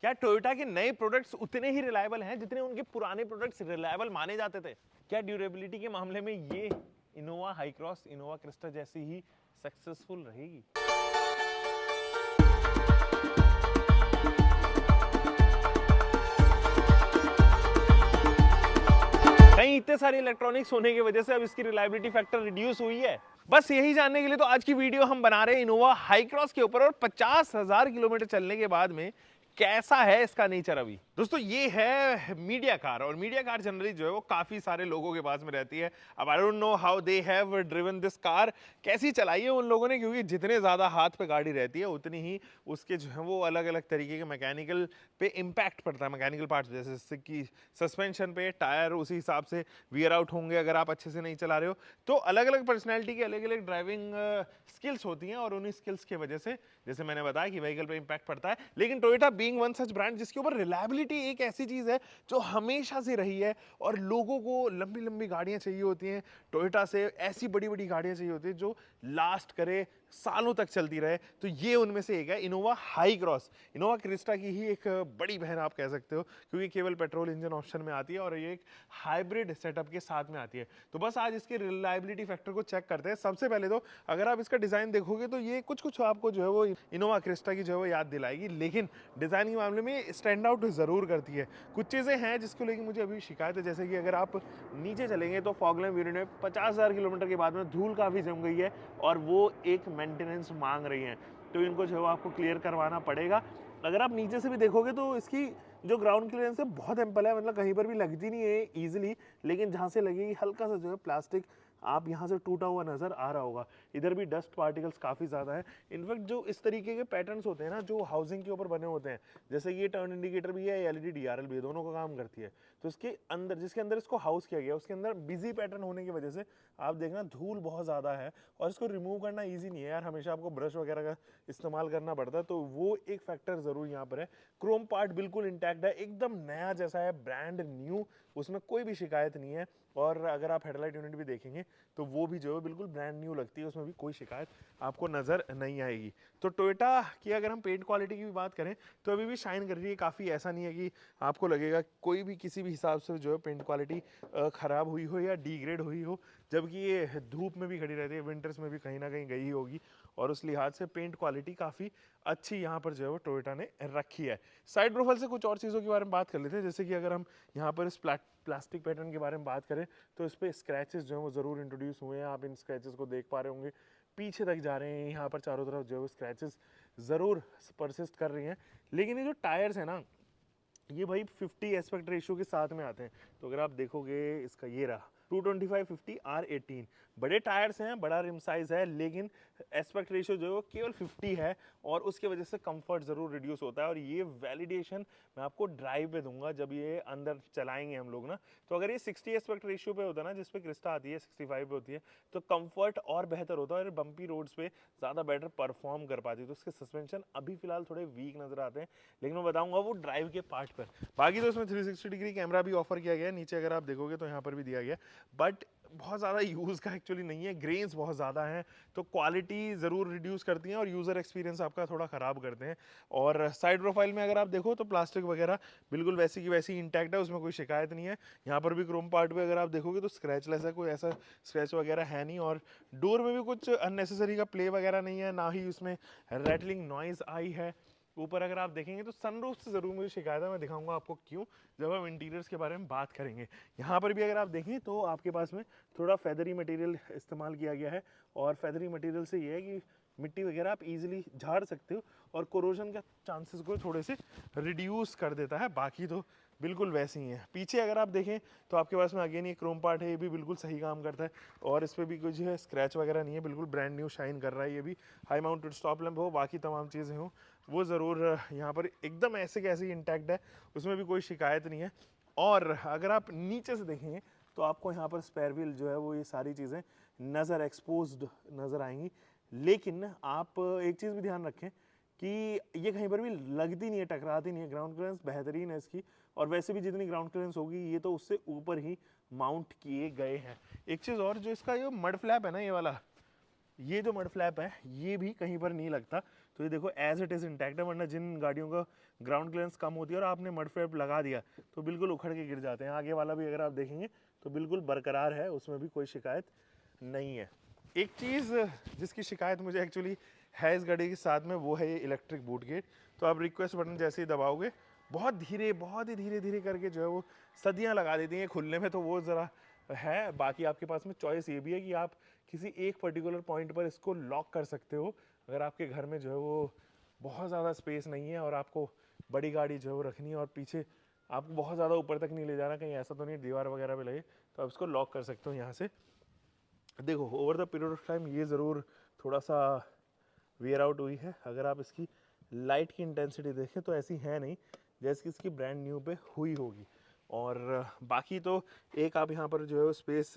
क्या टोयोटा के नए प्रोडक्ट्स उतने ही रिलायबल हैं जितने उनके पुराने प्रोडक्ट्स रिलायबल माने जाते थे? क्या ड्यूरेबिलिटी के मामले में ये Innova high cross, Innova Crysta जैसी ही सक्सेसफुल रहेगी? कहीं इतने सारे इलेक्ट्रॉनिक्स होने की वजह से अब इसकी रिलायबिलिटी फैक्टर रिड्यूस हुई है? बस यही जानने के लिए तो आज की वीडियो हम बना रहे हैं इनोवा हाई क्रॉस के ऊपर, और 50,000 किलोमीटर चलने के बाद में कैसा है इसका नेचर। अभी दोस्तों ये है मीडिया कार, और मीडिया कार जनरली जो है वो काफी सारे लोगों के पास में रहती है। अब I don't know how they have driven this car, कैसी चलाई है उन लोगों ने, क्योंकि जितने ज्यादा हाथ पे गाड़ी रहती है उतनी ही उसके जो है वो अलग अलग तरीके के मैकेनिकल पे इम्पैक्ट पड़ता है। मैकेनिकल पार्ट्स जैसे कि सस्पेंशन पे, टायर उसी हिसाब से वियर आउट होंगे अगर आप अच्छे से नहीं चला रहे हो। तो अलग अलग पर्सनैलिटी की अलग अलग ड्राइविंग स्किल्स होती हैं, और उन्हीं स्किल्स की वजह से जैसे मैंने बताया कि व्हीकल पे इम्पैक्ट पड़ता है। लेकिन Toyota being one such brand जिसके ऊपर रिलायबिलिटी एक ऐसी चीज है जो हमेशा से रही है, और लोगों को लंबी लंबी गाड़ियां चाहिए होती हैं टोयोटा से, ऐसी बड़ी बड़ी गाड़ियां चाहिए होती है जो लास्ट करे, सालों तक चलती रहे। तो ये उनमें से एक है Innova high cross. Innova Crysta की ही एक बड़ी बहन आप कह सकते हो, क्योंकि केवल पेट्रोल इंजन ऑप्शन में आती है और ये एक हाइब्रिड सेटअप के साथ में आती है। तो बस आज इसके रिलायबिलिटी फैक्टर को चेक करते हैं। सबसे पहले तो अगर आप इसका डिजाइन देखोगे तो ये कुछ कुछ आपको जो है वो इनोवा क्रिस्टा की जो है वो याद दिलाएगी, लेकिन डिजाइन के मामले में स्टैंड आउट जरूर करती है। कुछ चीजें हैं जिसको लेकर मुझे अभी शिकायत है, जैसे कि अगर आप नीचे चलेंगे तो फॉग लैम्प यूनिट में 50,000 किलोमीटर के बाद में धूल काफी जम गई है, और वो एक मेंटेनेंस मांग रही हैं। तो इनको जो है आपको क्लियर करवाना पड़ेगा। अगर आप नीचे से भी देखोगे तो इसकी जो ग्राउंड क्लियरेंस है बहुत एम्पल है, मतलब कहीं पर भी लगती नहीं है ईजिली, लेकिन जहाँ से लगेगी हल्का सा जो है प्लास्टिक आप यहाँ से टूटा हुआ नजर आ रहा होगा। इधर भी डस्ट पार्टिकल्स काफ़ी ज़्यादा है। इनफैक्ट जो इस तरीके के पैटर्न्स होते हैं ना जो हाउसिंग के ऊपर बने होते हैं, जैसे ये टर्न इंडिकेटर भी है, एलईडी डीआरएल भी है, दोनों का काम करती है। तो इसके अंदर जिसके अंदर इसको हाउस किया गया उसके अंदर बिजी पैटर्न होने की वजह से आप देखना धूल बहुत ज़्यादा है, और इसको रिमूव करना ईजी नहीं है यार, हमेशा आपको ब्रश वगैरह का इस्तेमाल करना पड़ता है। तो वो एक फैक्टर ज़रूर यहाँ पर है। क्रोम पार्ट बिल्कुल इंटैक्ट है, एकदम नया जैसा है, ब्रांड न्यू, उसमें कोई भी शिकायत नहीं है। और अगर आप हेडलाइट यूनिट भी देखेंगे तो वो भी जो है बिल्कुल ब्रांड न्यू लगती है, उसमें भी कोई शिकायत आपको नज़र नहीं आएगी। तो टोयोटा की अगर हम पेंट क्वालिटी की भी बात करें तो अभी भी शाइन कर रही है काफ़ी, ऐसा नहीं है कि आपको लगेगा कोई भी किसी भी हिसाब से जो है पेंट क्वालिटी ख़राब हुई हो या डिग्रेड हुई हो, जबकि ये धूप में भी खड़ी रहती है, विंटर्स में भी कहीं ना कहीं गई ही होगी, और उस लिहाज से पेंट क्वालिटी काफ़ी अच्छी यहाँ पर जो है वो टोयोटा ने रखी है। साइड प्रोफाइल से कुछ और चीज़ों के बारे में बात कर लेते हैं, जैसे कि अगर हम यहाँ पर इस प्लास्टिक पैटर्न के बारे में बात करें तो इस पर स्क्रैचेस जो है वो ज़रूर इंट्रोड्यूस हुए हैं। आप इन स्क्रैचेस को देख पा रहे होंगे, पीछे तक जा रहे हैं, यहाँ पर चारों तरफ जो है वो स्क्रैचेस ज़रूर परसिस्ट कर रही हैं। लेकिन ये जो टायर्स है ना, ये भाई 50 एस्पेक्ट रेशियो के साथ में आते हैं। तो अगर आप देखोगे इसका ये रहा 225/50 R18, बड़े टायर्स हैं, बड़ा रिम साइज है, लेकिन एस्पेक्ट रेशियो जो है वो केवल 50 है, और उसके वजह से कंफर्ट ज़रूर रिड्यूस होता है। और ये वैलिडेशन मैं आपको ड्राइव पे दूंगा जब ये अंदर चलाएंगे हम लोग ना। तो अगर ये 60 एस्पेक्ट रेशियो पे होता है ना, जिस पे क्रिस्टा आती है 65 पे होती है, तो कंफर्ट और बेहतर होता है, और बम्पी रोड्स पे ज़्यादा बेटर परफॉर्म कर पाती है। तो उसके सस्पेंशन अभी फिलहाल थोड़े वीक नजर आते हैं, लेकिन मैं बताऊंगा वो ड्राइव के पार्ट पर। बाकी तो इसमें 360 डिग्री कैमरा भी ऑफर किया गया है, नीचे अगर आप देखोगे तो यहाँ पर भी दिया गया, बट बहुत ज़्यादा यूज़ का एक्चुअली नहीं है, ग्रेन्स बहुत ज़्यादा हैं, तो क्वालिटी ज़रूर रिड्यूस करती हैं और यूज़र एक्सपीरियंस आपका थोड़ा ख़राब करते हैं। और साइड प्रोफाइल में अगर आप देखो तो प्लास्टिक वगैरह बिल्कुल वैसी की वैसी इंटैक्ट है, उसमें कोई शिकायत नहीं है। यहाँ पर भी क्रोम पार्ट पे अगर आप देखोगे तो स्क्रैचलेस है, कोई ऐसा स्क्रैच वगैरह है नहीं, और डोर में भी कुछ अननेसेसरी का प्ले वगैरह नहीं है, ना ही उसमें रैटलिंग नॉइज़ आई है। ऊपर अगर आप देखेंगे तो सनरूफ से ज़रूर मुझे शिकायत है, मैं दिखाऊंगा आपको क्यों जब हम इंटीरियर्स के बारे में बात करेंगे। यहाँ पर भी अगर आप देखें तो आपके पास में थोड़ा फेदरी मटेरियल इस्तेमाल किया गया है, और फेदरी मटेरियल से ये है कि मिट्टी वगैरह आप इजीली झाड़ सकते हो, और कोरोजन का चांसेस को थोड़े से रिड्यूस कर देता है। बाकी तो बिल्कुल वैसे ही है। पीछे अगर आप देखें तो आपके पास में अगेन ये क्रोम पार्ट है, ये भी बिल्कुल सही काम करता है, और इस पर भी कुछ है स्क्रैच वगैरह नहीं है, बिल्कुल ब्रांड न्यू शाइन कर रहा है। ये भी हाई माउंटेड स्टॉप लैंप हो, बाकी तमाम चीज़ें हों, वो ज़रूर यहाँ पर एकदम ऐसे कैसे इंटैक्ट है, उसमें भी कोई शिकायत नहीं है। और अगर आप नीचे से देखेंगे तो आपको यहाँ पर स्पेयर व्हील जो है वो ये सारी चीज़ें नज़र एक्सपोज्ड नज़र आएंगी। लेकिन आप एक चीज़ भी ध्यान रखें कि ये कहीं पर भी लगती नहीं है, टकराती नहीं है, ग्राउंड क्लियरेंस बेहतरीन है इसकी, और वैसे भी जितनी ग्राउंड क्लियरेंस होगी ये तो उससे ऊपर ही माउंट किए गए हैं। एक चीज़ और, जो इसका ये मड फ्लैप है ना, ये वाला, ये जो मड फ्लैप है ये भी कहीं पर नहीं लगता। तो ये देखो एज इट इज़ इंटैक्ट है, वरना जिन गाड़ियों का ग्राउंड क्लियरेंस कम होती है और आपने मड फ्लैप लगा दिया तो बिल्कुल उखड़ के गिर जाते हैं। आगे वाला भी अगर आप देखेंगे तो बिल्कुल बरकरार है, उसमें भी कोई शिकायत नहीं है। एक चीज़ जिसकी शिकायत मुझे एक्चुअली है इस गाड़ी के साथ में, वो है ये इलेक्ट्रिक बूट गेट। तो आप रिक्वेस्ट बटन जैसे ही दबाओगे बहुत धीरे, बहुत ही धीरे धीरे करके जो है वो सदियाँ लगा देती हैं खुलने में, तो वो ज़रा है। बाकी आपके पास में चॉइस ये भी है कि आप किसी एक पर्टिकुलर पॉइंट पर इसको लॉक कर सकते हो। अगर आपके घर में जो है वो बहुत ज़्यादा स्पेस नहीं है और आपको बड़ी गाड़ी जो है वो रखनी है और पीछे आपको बहुत ज़्यादा ऊपर तक नहीं ले जाना, कहीं ऐसा तो नहीं दीवार वगैरह पे लगे, तो आप इसको लॉक कर सकते हो यहाँ से। देखो over the period of time ये ज़रूर थोड़ा सा वेयर आउट हुई है। अगर आप इसकी लाइट की इंटेंसिटी देखें तो ऐसी है नहीं जैसे कि इसकी ब्रांड न्यू पे हुई होगी। और बाकी तो एक आप यहाँ पर जो है स्पेस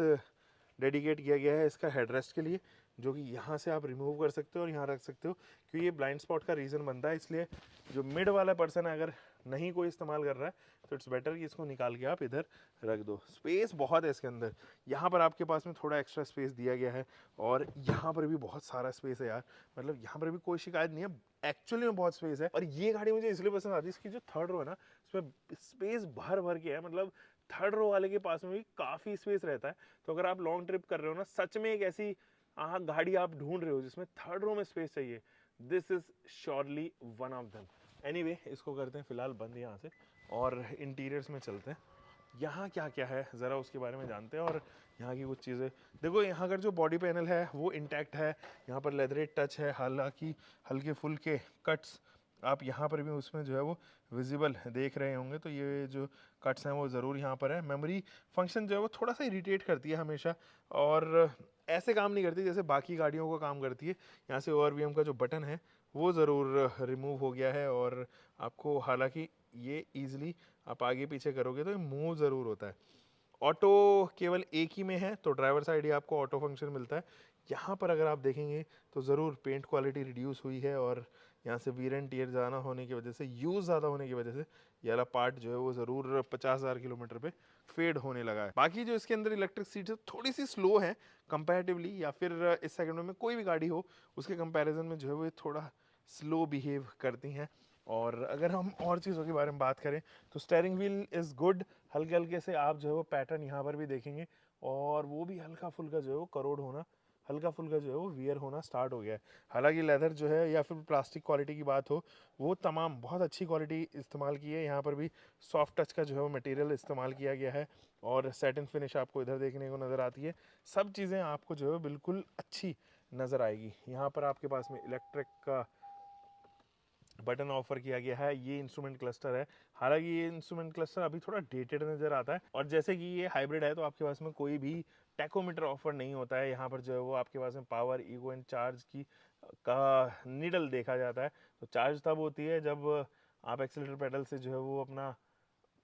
डेडिकेट किया गया है इसका हेडरेस्ट के लिए, जो कि यहाँ से आप रिमूव कर सकते हो और यहाँ रख सकते हो, क्योंकि ये ब्लाइंड स्पॉट का रीज़न बनता है। इसलिए जो मिड वाला पर्सन है अगर नहीं कोई इस्तेमाल कर रहा है तो इट्स बेटर कि इसको निकाल के आप इधर रख दो। स्पेस बहुत है इसके अंदर, यहाँ पर आपके पास में थोड़ा एक्स्ट्रा स्पेस दिया गया है और यहाँ पर भी बहुत सारा स्पेस है यार, मतलब यहाँ पर भी कोई शिकायत नहीं है, एक्चुअली में बहुत स्पेस है। और ये गाड़ी मुझे इसलिए पसंद आती है, इसकी जो थर्ड रो है ना उसमें स्पेस भर भर के है, मतलब थर्ड रो वाले के पास में भी काफ़ी स्पेस रहता है। तो अगर आप लॉन्ग ट्रिप कर रहे हो ना, सच में एक ऐसी गाड़ी आप ढूंढ रहे हो जिसमें थर्ड रो में स्पेस चाहिए, this is surely one of them. Anyway इसको करते हैं फिलहाल बंद यहाँ से और इंटीरियर्स में चलते हैं। यहाँ क्या क्या है ज़रा उसके बारे में जानते हैं और यहाँ की कुछ चीज़ें। देखो यहाँ का जो बॉडी पैनल है वो इंटैक्ट है, यहाँ पर लेदरेट टच है, हालांकि हल्के फुल्के कट्स आप यहाँ पर भी उसमें जो है वो विजिबल देख रहे होंगे, तो ये जो कट्स हैं वो ज़रूर यहाँ पर है। मेमोरी फंक्शन जो है वो थोड़ा सा इरिटेट करती है हमेशा और ऐसे काम नहीं करती जैसे बाकी गाड़ियों को काम करती है। यहाँ से ओआरवीएम का जो बटन है वो ज़रूर रिमूव हो गया है और आपको, हालांकि ये ईजिली आप आगे पीछे करोगे तो ये मूव ज़रूर होता है। ऑटो केवल एक ही में है, तो ड्राइवर साइड ही आपको ऑटो फंक्शन मिलता है। यहाँ पर अगर आप देखेंगे तो ज़रूर पेंट क्वालिटी रिड्यूस हुई है और यहाँ से वीर एंड टीयर ज़्यादा होने की वजह से, यूज़ ज़्यादा होने की वजह से ये वाला पार्ट जो है वो ज़रूर 50,000 किलोमीटर पे फेड होने लगा है। बाकी जो इसके अंदर इलेक्ट्रिक सीट्स है थोड़ी सी स्लो है कंपैरेटिवली, या फिर इस सेगमेंट में कोई भी गाड़ी हो उसके कंपैरिजन में जो है वो थोड़ा स्लो बिहेव करती हैं। और अगर हम और चीज़ों के बारे में बात करें तो स्टेयरिंग व्हील इज़ गुड, हल्के हल्के से आप जो है वो पैटर्न यहाँ पर भी देखेंगे और वो भी हल्का फुल्का जो है वो करोड़ होना, हल्का फुल्का जो है वो वियर होना स्टार्ट हो गया है। हालांकि लेदर जो है या फिर प्लास्टिक क्वालिटी की बात हो, वो तमाम बहुत अच्छी क्वालिटी इस्तेमाल की है। यहाँ पर भी सॉफ्ट टच का जो है वो मटेरियल इस्तेमाल किया गया है और सैटिन फिनिश आपको इधर देखने को नज़र आती है। सब चीज़ें आपको जो है बिल्कुल अच्छी नज़र आएगी। यहाँ पर आपके पास में इलेक्ट्रिक का बटन ऑफर किया गया है, ये इंस्ट्रूमेंट क्लस्टर है। हालांकि ये इंस्ट्रूमेंट क्लस्टर अभी थोड़ा डेटेड नज़र आता है और जैसे कि ये हाइब्रिड है तो आपके पास में कोई भी टैकोमीटर ऑफर नहीं होता है। यहाँ पर जो है वो आपके पास में पावर, ईगो एंड चार्ज की का नीडल देखा जाता है। तो चार्ज तब होती है जब आप एक्सीलरेटर पेडल से जो है वो अपना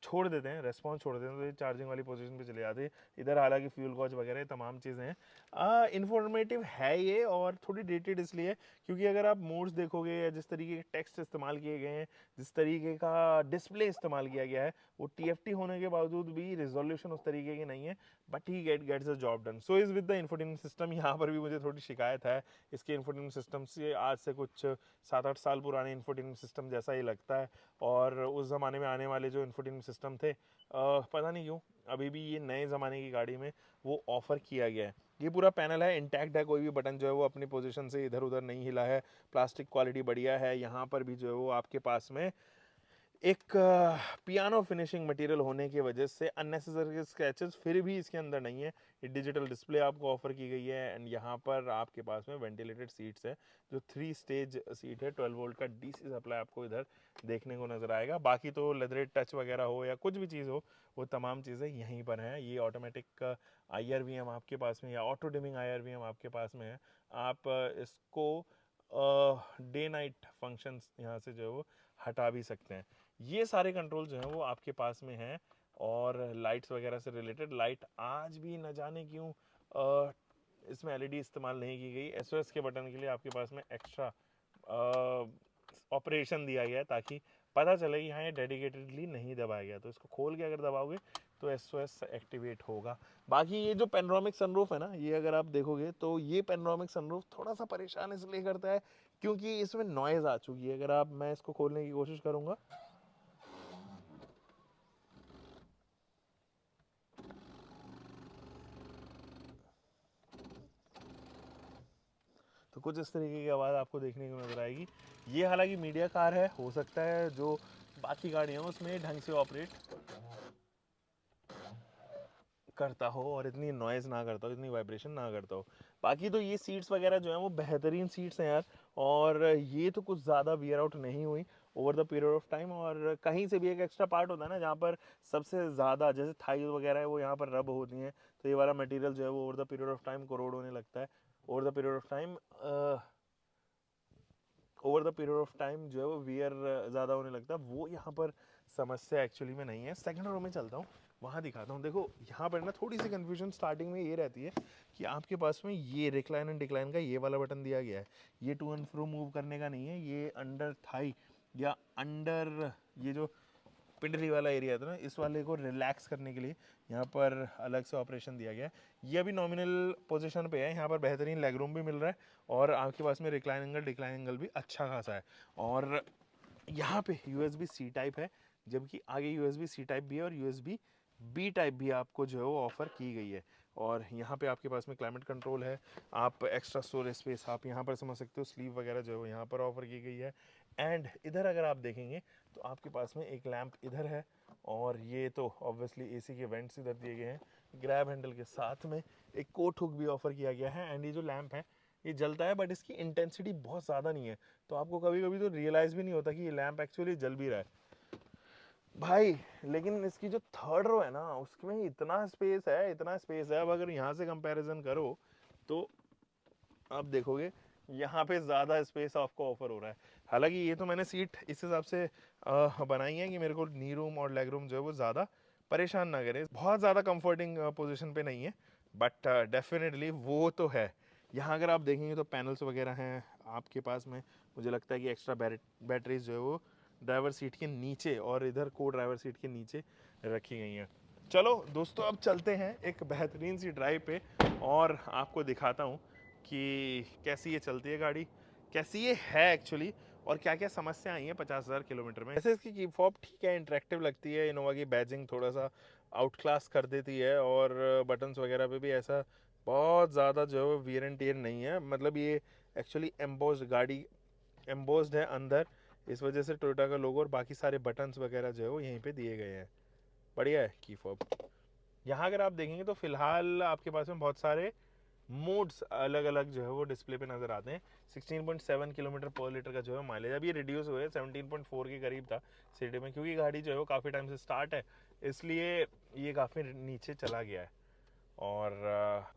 छोड़ देते हैं, रेस्पॉन्स छोड़ देते हैं, तो ये चार्जिंग वाली पोजीशन पे चले जाते हैं। इधर हालांकि फ्यूल गॉज वगैरह तमाम चीज़ें हैं। इन्फॉर्मेटिव है ये और थोड़ी डेटेड इसलिए क्योंकि अगर आप मोड्स देखोगे या जिस तरीके के टेक्स्ट इस्तेमाल किए गए हैं, जिस तरीके का डिस्प्ले इस्तेमाल किया गया है, वो TFT होने के बावजूद भी रिजोल्यूशन उस तरीके की नहीं है, but he gets the job done. So is with the infotainment system. यहाँ पर भी मुझे थोड़ी शिकायत है इसके इन्फोटेनमेंट सिस्टम से, आज से कुछ 7-8 साल पुराने इन्फोटेनमेंट सिस्टम जैसा ही लगता है और उस ज़माने में आने वाले जो इन्फोटेनमेंट सिस्टम थे पता नहीं क्यों अभी भी ये नए ज़माने की गाड़ी में वो ऑफ़र किया गया है। ये पूरा पैनल है इंटैक्ट है, कोई भी बटन जो है वो अपनी पोजीशन से इधर उधर नहीं हिला है, प्लास्टिक क्वालिटी बढ़िया है। यहाँ पर भी जो है वो आपके पास में एक पियानो फिनिशिंग मटेरियल होने की वजह से अननेसेसरी स्क्रैचेस फिर भी इसके अंदर नहीं है। ये डिजिटल डिस्प्ले आपको ऑफर की गई है एंड यहाँ पर आपके पास में वेंटिलेटेड सीट्स है, जो 3 स्टेज सीट है। 12 वोल्ट का DC सप्लाई आपको इधर देखने को नज़र आएगा। बाकी तो लेदरेट टच वगैरह हो या कुछ भी चीज़ हो, वो तमाम चीज़ें यहीं पर हैं। ये ऑटोमेटिक IRVM आपके पास में या ऑटो डिमिंग IRVM आपके पास में है। आप इसको डे नाइट फंक्शंस यहाँ से जो है वो हटा भी सकते हैं। ये सारे कंट्रोल जो हैं वो आपके पास में हैं। और लाइट्स वगैरह से रिलेटेड, लाइट आज भी न जाने क्यों इसमें LED इस्तेमाल नहीं की गई। SOS के बटन के लिए आपके पास में एक्स्ट्रा ऑपरेशन दिया गया है ताकि पता चले कि हाँ ये डेडिकेटेडली नहीं दबाया गया। तो इसको खोल के अगर दबाओगे तो SOS एक्टिवेट होगा। बाकी ये जो पेनोरामिक सनरूफ है ना, ये अगर आप देखोगे तो ये पेनोरामिक सनरूफ थोड़ा सा परेशान इसलिए करता है क्योंकि इसमें नॉइज आ चुकी है। अगर मैं इसको खोलने की कोशिश करूंगा, तो कुछ इस तरीके की आवाज़ आपको देखने को नजर आएगी। ये हालांकि मीडिया कार है, हो सकता है जो बाकी गाड़ियाँ हैं उसमें ढंग से ऑपरेट करता हो और इतनी नॉइज़ ना करता हो, इतनी वाइब्रेशन ना करता हो। बाकी तो ये सीट्स वगैरह जो हैं वो बेहतरीन सीट्स हैं यार, और ये तो कुछ ज़्यादा वियर आउट नहीं हुई over the period of time. और कहीं से भी एक एक्स्ट्रा पार्ट होता है ना, जहाँ पर सबसे ज़्यादा जैसे थाई वगैरह है वो यहाँ पर रब होती हैं, तो ये वाला मटेरियल जो है वो over the period of time corrode होने लगता है। Over the period of time जो है वो वियर ज़्यादा होने लगता है, वो यहाँ पर समस्या एक्चुअली में नहीं है। सेकंड रो में चलता हूँ, वहाँ दिखाता हूँ। देखो यहाँ पर ना थोड़ी सी कन्फ्यूजन स्टार्टिंग में ये रहती है कि आपके पास में ये रिक्लाइन एंड डिक्लाइन का ये वाला बटन दिया गया है, ये टू एंड फ्रो मूव करने का नहीं है, ये अंडर थाई या अंडर ये जो पिंडली वाला एरिया था ना, इस वाले को रिलैक्स करने के लिए यहाँ पर अलग से ऑपरेशन दिया गया है। ये अभी नॉमिनल पोजीशन पे है, यहाँ पर बेहतरीन लेग रूम भी मिल रहा है और आपके पास में रिक्लाइन एंगल डिक्लाइन एंगल भी अच्छा खासा है। और यहाँ पे USB C टाइप है, जबकि आगे USB C टाइप भी है और USB B टाइप भी आपको जो है वो ऑफ़र की गई है। और यहाँ पे आपके पास में क्लाइमेट कंट्रोल है, आप एक्स्ट्रा स्टोरेज स्पेस आप यहाँ पर समझ सकते हो, स्लीव वगैरह जो है वो यहाँ पर ऑफ़र की गई है। एंड इधर अगर आप देखेंगे तो आपके पास में एक लैंप इधर है, और ये तो ऑब्वियसली AC के वेंट्स इधर दिए गए हैं। ग्रैब हैंडल के साथ में एक कोट हुक भी ऑफ़र किया गया है। एंड ये जो लैंप है ये जलता है, बट इसकी इंटेंसिटी बहुत ज़्यादा नहीं है, तो आपको कभी कभी तो रियलाइज़ भी नहीं होता कि ये लैंप एक्चुअली जल भी रहा है भाई। लेकिन इसकी जो थर्ड रो है ना, उसमें इतना स्पेस है, इतना स्पेस है। अब अगर यहाँ से कंपैरिजन करो तो आप देखोगे यहाँ पे ज़्यादा स्पेस आपको ऑफर हो रहा है। हालांकि ये तो मैंने सीट इस हिसाब से बनाई है कि मेरे को नी रूम और लेग रूम जो है वो ज़्यादा परेशान ना करे, बहुत ज़्यादा कंफर्टिंग पोजीशन पे नहीं है, बट डेफिनेटली वो तो है। यहाँ अगर आप देखेंगे तो पैनल्स वगैरह हैं आपके पास में, मुझे लगता है कि एक्स्ट्रा बैटरीज जो है वो ड्राइवर सीट के नीचे और इधर को ड्राइवर सीट के नीचे रखी गई हैं। चलो दोस्तों, अब चलते हैं एक बेहतरीन सी ड्राइव पे और आपको दिखाता हूँ कि कैसी ये चलती है गाड़ी, कैसी ये है एक्चुअली, और क्या क्या समस्या आई हैं 50,000 किलोमीटर में। ऐसे इसकी की फॉब ठीक है, इंटरेक्टिव लगती है, इनोवा की बैजिंग थोड़ा सा आउट क्लास कर देती है, और बटन्स वगैरह पे भी ऐसा बहुत ज़्यादा जो है वियर एंड टियर नहीं है। मतलब ये एक्चुअली एम्बोस्ड गाड़ी एम्बोस्ड है अंदर, इस वजह से टोयोटा का लोगो और बाकी सारे बटन्स वगैरह जो है वो यहीं पे दिए गए हैं। बढ़िया है की फॉब। यहाँ अगर आप देखेंगे तो फिलहाल आपके पास में बहुत सारे मोड्स अलग अलग जो है वो डिस्प्ले पे नजर आते हैं। 16.7 किलोमीटर पर लीटर का जो है माइलेज, अब ये रिड्यूस हुए 17.4 के करीब था सिटी में, क्योंकि गाड़ी जो है वो काफ़ी टाइम से स्टार्ट है, इसलिए ये काफ़ी नीचे चला गया है। और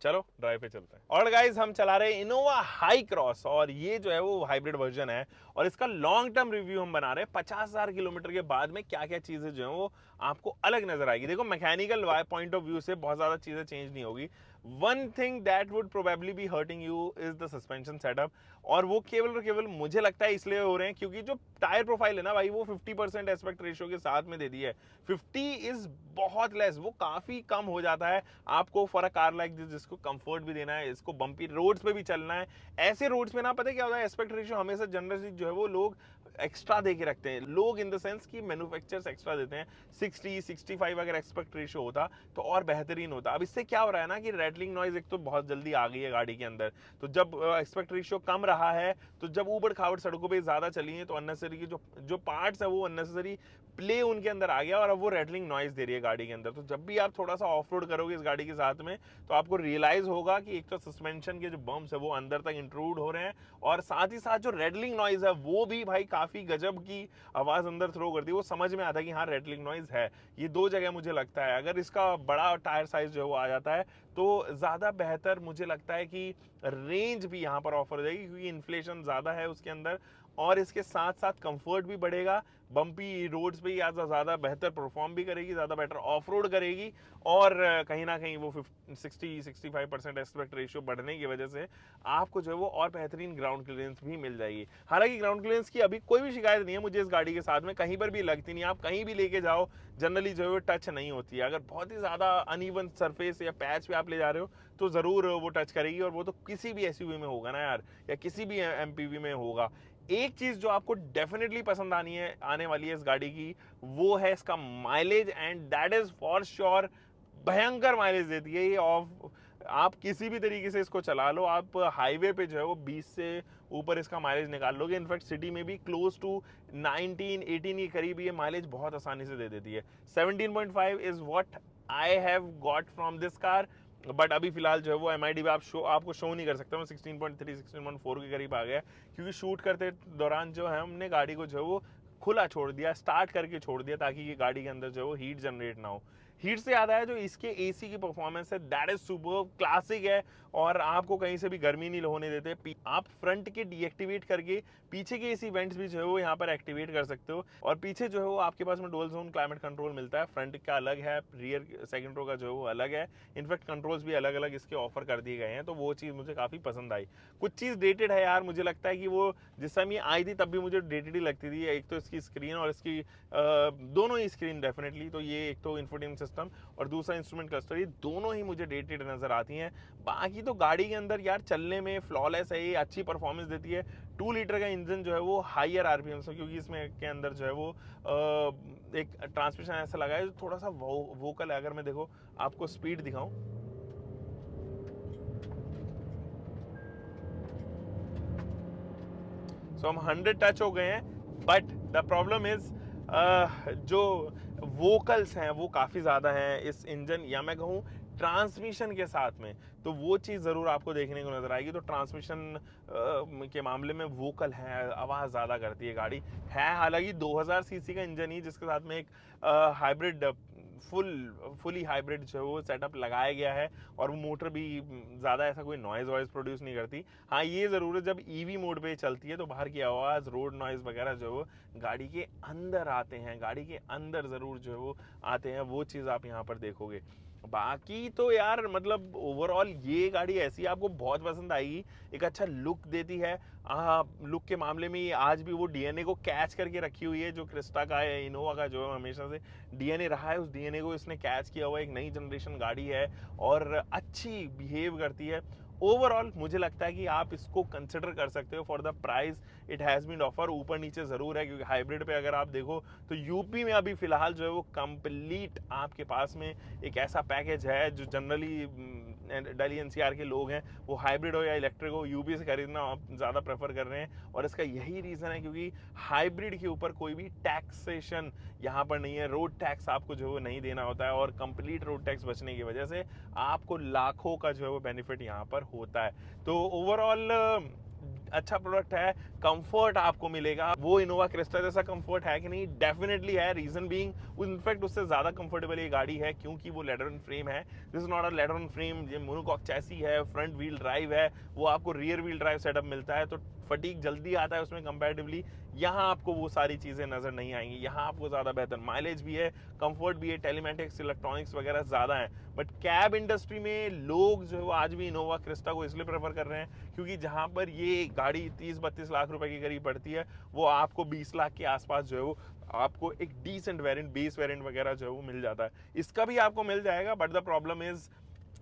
चलो ड्राइव पे चलते हैं। और गाइस, हम चला रहे हैं इनोवा हाई क्रॉस, और ये जो है वो हाइब्रिड वर्जन है, और इसका लॉन्ग टर्म रिव्यू हम बना रहे हैं। 50,000 किलोमीटर के बाद में क्या क्या चीजें जो है वो आपको अलग नजर आएगी। देखो, मैकेनिकल पॉइंट ऑफ व्यू से बहुत ज्यादा चीजें चेंज नहीं होगी। One thing that would probably be hurting you is the suspension setup, और वो केवल और केवल मुझे लगता है इसलिए हो रहे हैं क्योंकि जो टायर प्रोफाइल है ना भाई, वो 50% एस्पेक्ट रेशियो के साथ में दे दी है। 50 इज बहुत लेस, वो काफी कम हो जाता है आपको for a car like this, जिसको कंफर्ट भी देना है, इसको बम्पी रोड्स पे भी चलना है। ऐसे रोड्स पे ना, पता है क्या होता है, एस्पेक्ट रेशियो हमेशा जनरली जो है वो लोग एक्स्ट्रा दे के रखते हैं। लोग इन द सेंस कि मैन्युफैक्चरर्स एक्स्ट्रा देते हैं। 60 65 अगर एस्पेक्ट रेशियो होता तो और बेहतरीन होता। अब इससे क्या हो रहा है ना कि रैटलिंग नॉइज एक तो बहुत जल्दी आ गई है गाड़ी के अंदर, तो जब एस्पेक्ट रेशियो कम रहा है, तो जब ऊबड़ खाबड़ सड़कों पे ज्यादा चली है, तो अननेसेसरी की जो पार्ट्स है वो अननेसेसरी प्ले उनके अंदर आ गया, और अब वो रैटलिंग नॉइज दे रही है गाड़ी के अंदर। तो जब भी आप थोड़ा सा ऑफ रोड करोगे इस गाड़ी के साथ में, तो आपको रियलाइज होगा कि एक तो सस्पेंशन के जो बम्प्स है वो अंदर तक इंट्रूड हो रहे हैं, और साथ ही साथ जो रैटलिंग नॉइज है वो भी भाई काफी गजब की आवाज अंदर थ्रो करती है। वो समझ में आता है कि हाँ, रैटलिंग नॉइज है। ये दो जगह मुझे लगता है, अगर इसका बड़ा टायर साइज जो है वो आ जाता है तो ज्यादा बेहतर मुझे लगता है कि रेंज भी यहाँ पर ऑफर हो जाएगी, क्योंकि इन्फ्लेशन ज्यादा है उसके अंदर, और इसके साथ साथ कंफर्ट भी बढ़ेगा, बम्पी रोड्स पे ज़्यादा बेहतर परफॉर्म भी करेगी, ज़्यादा बेटर ऑफ रोड करेगी, और कहीं ना कहीं वो 60-65% एस्पेक्ट रेशियो बढ़ने की वजह से आपको जो है वो और बेहतरीन ग्राउंड क्लियरेंस भी मिल जाएगी। हालांकि ग्राउंड क्लियरेंस की अभी कोई भी शिकायत नहीं है मुझे इस गाड़ी के साथ में, कहीं पर भी लगती नहीं, आप कहीं भी लेके जाओ जनरली जो है वो टच नहीं होती है। अगर बहुत ही ज़्यादा अनइवन सरफेस या पैच पे आप ले जा रहे हो तो ज़रूर वो टच करेगी, और वो तो किसी भी एसयूवी में होगा ना यार, या किसी भी एमपीवी में होगा। एक चीज जो आपको डेफिनेटली पसंद आने वाली है इस गाड़ी की, वो है इसका mileage, and that is for sure भयंकर माइलेज देती है ये। ऑफ आप किसी भी तरीके से इसको चला लो, आप हाईवे पे जो है वो 20 से ऊपर इसका माइलेज निकाल लोगे। इनफैक्ट सिटी में भी क्लोज टू 19-18 के करीब ये माइलेज बहुत आसानी से दे देती है। 17.5 is what I have got from this car, but अभी फिलहाल जो है वो MID पे आपको शो नहीं कर सकता। मैं 16.3 16.4 के करीब आ गया, क्योंकि शूट करते दौरान जो है हमने गाड़ी को जो है वो खुला छोड़ दिया, स्टार्ट करके छोड़ दिया, ताकि ये गाड़ी के अंदर जो है वो हीट जनरेट ना हो। हीट से याद आया, जो इसके AC की परफॉर्मेंस है दैट इज सुपर क्लासिक है, और आपको कहीं से भी गर्मी नहीं होने देते। आप फ्रंट के डीएक्टिवेट करके पीछे के AC वेंट्स भी जो है वो यहाँ पर एक्टिवेट कर सकते हो, और पीछे जो है वो आपके पास में डुअल जोन क्लाइमेट कंट्रोल मिलता है। फ्रंट का अलग है, रियर सेकंड रो का जो है वो अलग है। इनफैक्ट कंट्रोल्स भी अलग अलग इसके ऑफर कर दिए गए हैं, तो वो चीज़ मुझे काफ़ी पसंद आई। कुछ चीज़ डेटेड है यार, मुझे लगता है कि वो जिस समय ये आई थी तब भी मुझे डेटेड ही लगती थी। एक तो इसकी स्क्रीन और इसकी दोनों ही स्क्रीन डेफिनेटली, तो ये एक तो इंफोटेनमेंट सिस्टम और दूसरा इंस्ट्रूमेंट क्लस्टर, ये दोनों ही मुझे डेटेड नजर आती हैं। बाकी तो गाड़ी के अंदर यार चलने में फ्लॉलेस है, ये अच्छी परफॉर्मेंस देती है। 2 लीटर का इंजन जो है वो हायर आरपीएम से, क्योंकि इसमें के अंदर जो है वो एक ट्रांसमिशन ऐसा लगा है जो थोड़ा सा वोकल है। अगर मैं देखो आपको स्पीड दिखाऊं, सो हम 100 टच हो गए हैं, बट द प्रॉब्लम इज जो वोकल्स हैं वो काफ़ी ज़्यादा हैं इस इंजन, या मैं कहूँ ट्रांसमिशन के साथ में, तो वो चीज़ ज़रूर आपको देखने को नज़र आएगी। तो ट्रांसमिशन के मामले में वोकल है, आवाज़ ज़्यादा करती है गाड़ी है। हालांकि 2000 सीसी का इंजन ही, जिसके साथ में एक हाइब्रिड फुली हाइब्रिड जो है वो सेटअप लगाया गया है, और वो मोटर भी ज़्यादा ऐसा कोई नॉइज़ वॉइस प्रोड्यूस नहीं करती। हाँ ये ज़रूर है, जब ईवी मोड पे चलती है तो बाहर की आवाज़, रोड नॉइज़ वगैरह जो है वो गाड़ी के अंदर आते हैं, गाड़ी के अंदर ज़रूर जो है वो आते हैं, वो चीज़ आप यहाँ पर देखोगे। बाकी तो यार मतलब ओवरऑल ये गाड़ी ऐसी आपको बहुत पसंद आएगी, एक अच्छा लुक देती है। लुक के मामले में ये आज भी वो डीएनए को कैच करके रखी हुई है, जो क्रिस्टा का है, इनोवा का जो है हमेशा से डीएनए रहा है, उस डीएनए को इसने कैच किया हुआ। एक नई जनरेशन गाड़ी है और अच्छी बिहेव करती है। ओवरऑल मुझे लगता है कि आप इसको कंसिडर कर सकते हो for the price it has been offer. ऊपर नीचे ज़रूर है, क्योंकि हाइब्रिड पे अगर आप देखो तो यूपी में अभी फिलहाल जो है वो कंप्लीट आपके पास में एक ऐसा पैकेज है जो जनरली दिल्ली एनसीआर के लोग हैं वो हाइब्रिड हो या इलेक्ट्रिक हो यूपी से खरीदना आप ज़्यादा प्रेफर कर रहे हैं, और इसका यही रीज़न है क्योंकि हाइब्रिड के ऊपर कोई भी टैक्सेशन यहाँ पर नहीं है। रोड टैक्स आपको जो है वो नहीं देना होता है, और कंप्लीट रोड टैक्स बचने की वजह से आपको लाखों का जो है वो बेनिफिट यहाँ पर होता है। तो ओवरऑल अच्छा प्रोडक्ट है, कंफर्ट आपको मिलेगा। वो इनोवा क्रिस्टा जैसा कंफर्ट है कि नहीं? डेफिनेटली है। रीजन बीइंग इनफैक्ट उससे ज्यादा कंफर्टेबल ये गाड़ी है, क्योंकि वो लेदर एंड फ्रेम है। This is not a leather and frame, ये मोनोकॉक चैसी है, फ्रंट व्हील ड्राइव है, वो आपको रियर व्हील ड्राइव सेटअप मिलता है, तो फटीक जल्दी आता है उसमें कंपैरेटिवली। यहाँ आपको वो सारी चीज़ें नज़र नहीं आएंगी। यहाँ आपको ज़्यादा बेहतर माइलेज भी है, कंफर्ट भी है, टेलीमेटिक्स इलेक्ट्रॉनिक्स वगैरह ज़्यादा है। बट कैब इंडस्ट्री में लोग जो है आज भी इनोवा क्रिस्टा को इसलिए प्रेफर कर रहे हैं क्योंकि जहाँ पर ये गाड़ी 30-32 लाख रुपए के करीब पड़ती है, वो आपको 20 लाख के आसपास जो है वो आपको एक डिसेंट वेरिएंट, बेस वेरिएंट वगैरह जो है वो मिल जाता है। इसका भी आपको मिल जाएगा, बट द प्रॉब्लम इज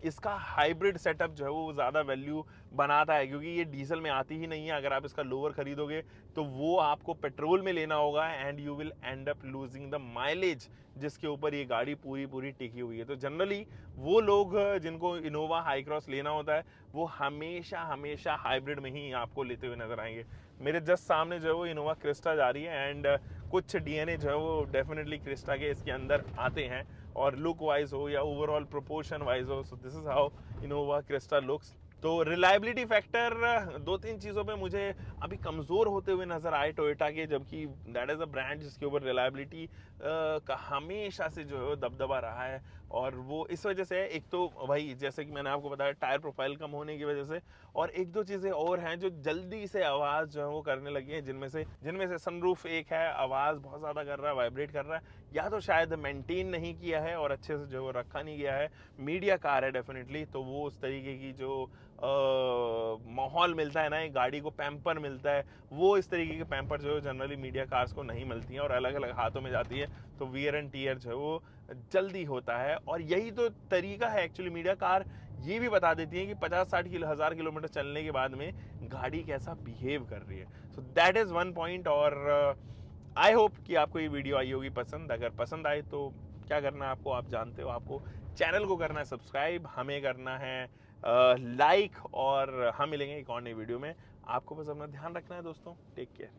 इसका हाइब्रिड सेटअप जो है वो ज़्यादा वैल्यू बनाता है, क्योंकि ये डीजल में आती ही नहीं है। अगर आप इसका लोअर खरीदोगे तो वो आपको पेट्रोल में लेना होगा, and you will and up losing the mileage जिसके ऊपर ये गाड़ी पूरी टिकी हुई है। तो जनरली वो लोग जिनको इनोवा हाई क्रॉस लेना होता है वो हमेशा हाइब्रिड में ही आपको लेते हुए नजर आएंगे। मेरे जस्ट सामने जो है वो इनोवा क्रिस्टा जा रही है, एंड कुछ डीएनए जो है वो डेफिनेटली क्रिस्टा के इसके अंदर आते हैं, और लुक वाइज हो या ओवरऑल प्रोपोर्शन वाइज हो। So this is how Innova Crysta looks. तो रिलायबिलिटी फैक्टर 2-3 चीज़ों पे मुझे अभी कमज़ोर होते हुए नज़र आए टोयोटा के, जबकि दैट इज़ अ ब्रांड जिसके ऊपर रिलायबिलिटी का हमेशा से जो है वो दबदबा रहा है। और वो इस वजह से है, एक तो भाई जैसे कि मैंने आपको बताया टायर प्रोफाइल कम होने की वजह से, और एक दो चीज़ें और हैं जो जल्दी से आवाज़ जो है वो करने लगी है, जिनमें से सनरूफ एक है, आवाज़ बहुत ज़्यादा कर रहा है, वाइब्रेट कर रहा है, या तो शायद मेंटेन नहीं किया है और अच्छे से जो वो रखा नहीं गया है। मीडिया कार है डेफिनेटली, तो वो उस तरीके की जो माहौल मिलता है ना, एक गाड़ी को पैम्पर मिलता है, वो इस तरीके के पैम्पर जो है जनरली मीडिया कार्स को नहीं मिलती हैं और अलग अलग हाथों में जाती है, तो वियर एंड टीयर जो है वो जल्दी होता है। और यही तो तरीका है एक्चुअली, मीडिया कार ये भी बता देती है कि 50-60 हज़ार किलोमीटर चलने के बाद में गाड़ी कैसा बिहेव कर रही है। So that is one point. और आई होप कि आपको ये वीडियो आई होगी पसंद। अगर पसंद आए तो क्या करना है आपको, आप जानते हो, आपको चैनल को करना है सब्सक्राइब, हमें करना है लाइक, और हम मिलेंगे एक और नई वीडियो में। आपको बस अपना ध्यान रखना है दोस्तों। Take care.